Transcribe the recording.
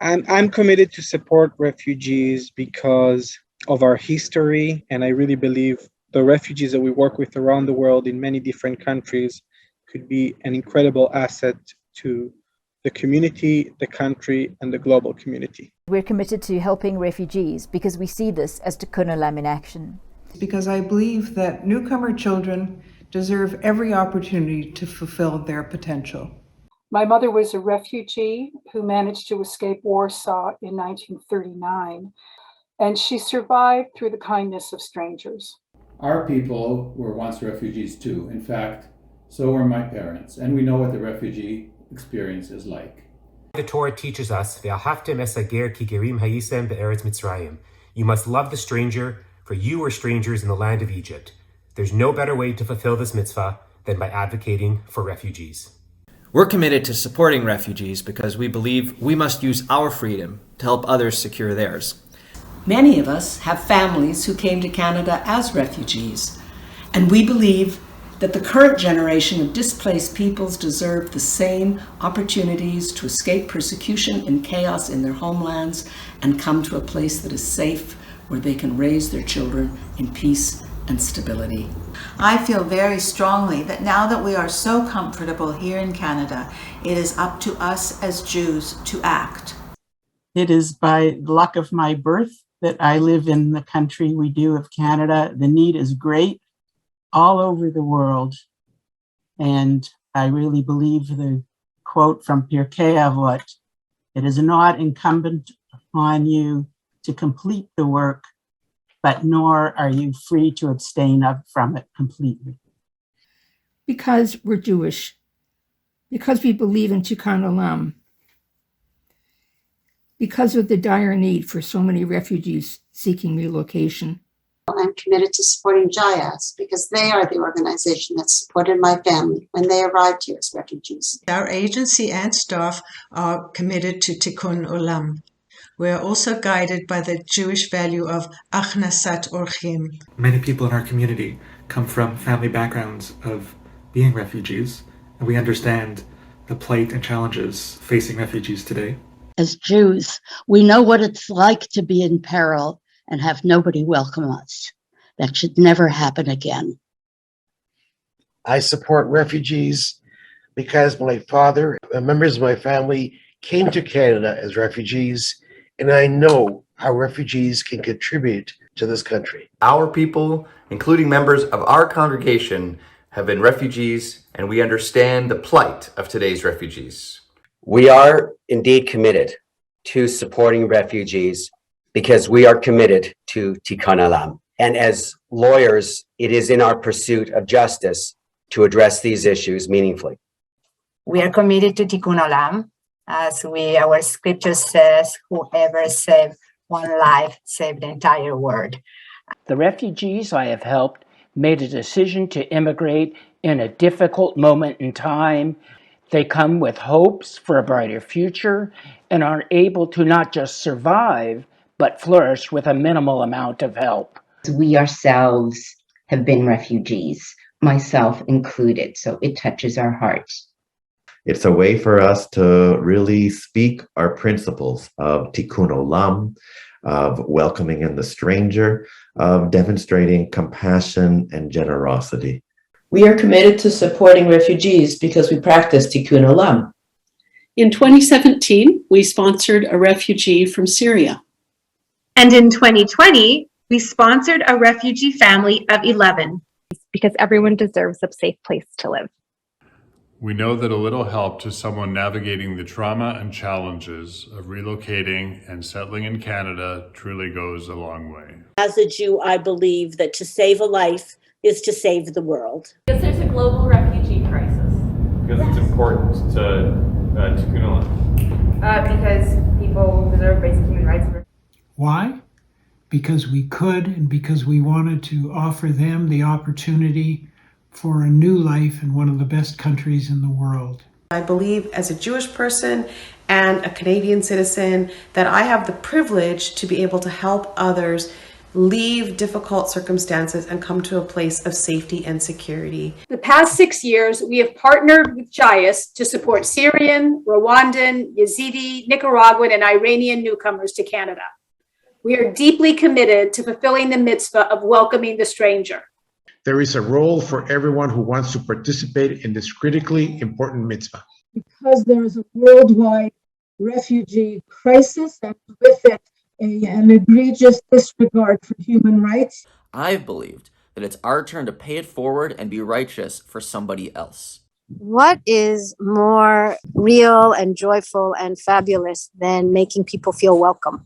I'm committed to support refugees because of our history, and I really believe the refugees that we work with around the world in many different countries could be an incredible asset to the community, the country, and the global community. We're committed to helping refugees because we see this as Tikkun Olam in action. Because I believe that newcomer children deserve every opportunity to fulfill their potential. My mother was a refugee who managed to escape Warsaw in 1939, and she survived through the kindness of strangers. Our people were once refugees too. In fact, so were my parents, and we know what the refugee experience is like. The Torah teaches us, "Ve'ahavtem es hager ki gerim hayisem be'eretz Mitzrayim." You must love the stranger, for you were strangers in the land of Egypt. There's no better way to fulfill this mitzvah than by advocating for refugees. We're committed to supporting refugees because we believe we must use our freedom to help others secure theirs. Many of us have families who came to Canada as refugees, and we believe that the current generation of displaced peoples deserve the same opportunities to escape persecution and chaos in their homelands and come to a place that is safe, where they can raise their children in peace and stability. I feel very strongly that now that we are so comfortable here in Canada, it is up to us as Jews to act. It is by luck of my birth that I live in the country we do of Canada. The need is great all over the world. And I really believe the quote from Pirkei Avot, "It is not incumbent upon you to complete the work, but nor are you free to abstain from it completely." Because we're Jewish, because we believe in Tikkun Olam, because of the dire need for so many refugees seeking relocation. I'm committed to supporting JIAS because they are the organization that supported my family when they arrived here as refugees. Our agency and staff are committed to Tikkun Olam. We are also guided by the Jewish value of Achnasat Orchim. Many people in our community come from family backgrounds of being refugees, and we understand the plight and challenges facing refugees today. As Jews, we know what it's like to be in peril and have nobody welcome us. That should never happen again. I support refugees because my father and members of my family came to Canada as refugees, and I know how refugees can contribute to this country. Our people, including members of our congregation, have been refugees, and we understand the plight of today's refugees. We are indeed committed to supporting refugees because we are committed to Tikkun Olam. And as lawyers, it is in our pursuit of justice to address these issues meaningfully. We are committed to Tikkun Olam. As our scripture says, whoever saved one life saved the entire world. The refugees I have helped made a decision to immigrate in a difficult moment in time. They come with hopes for a brighter future and are able to not just survive, but flourish with a minimal amount of help. We ourselves have been refugees, myself included, so it touches our hearts. It's a way for us to really speak our principles of Tikkun Olam, of welcoming in the stranger, of demonstrating compassion and generosity. We are committed to supporting refugees because we practice Tikkun Olam. In 2017, we sponsored a refugee from Syria. And in 2020, we sponsored a refugee family of 11. Because everyone deserves a safe place to live. We know that a little help to someone navigating the trauma and challenges of relocating and settling in Canada truly goes a long way. As a Jew, I believe that to save a life is to save the world. Because there's a global refugee crisis. Because it's important to Tikkun Olam. Because people deserve basic human rights. Why? Because we could and because we wanted to offer them the opportunity for a new life in one of the best countries in the world. I believe as a Jewish person and a Canadian citizen that I have the privilege to be able to help others leave difficult circumstances and come to a place of safety and security. The past 6 years, we have partnered with JIAS to support Syrian, Rwandan, Yazidi, Nicaraguan, and Iranian newcomers to Canada. We are deeply committed to fulfilling the mitzvah of welcoming the stranger. There is a role for everyone who wants to participate in this critically important mitzvah. Because there is a worldwide refugee crisis and with it an egregious disregard for human rights. I've believed that it's our turn to pay it forward and be righteous for somebody else. What is more real and joyful and fabulous than making people feel welcome?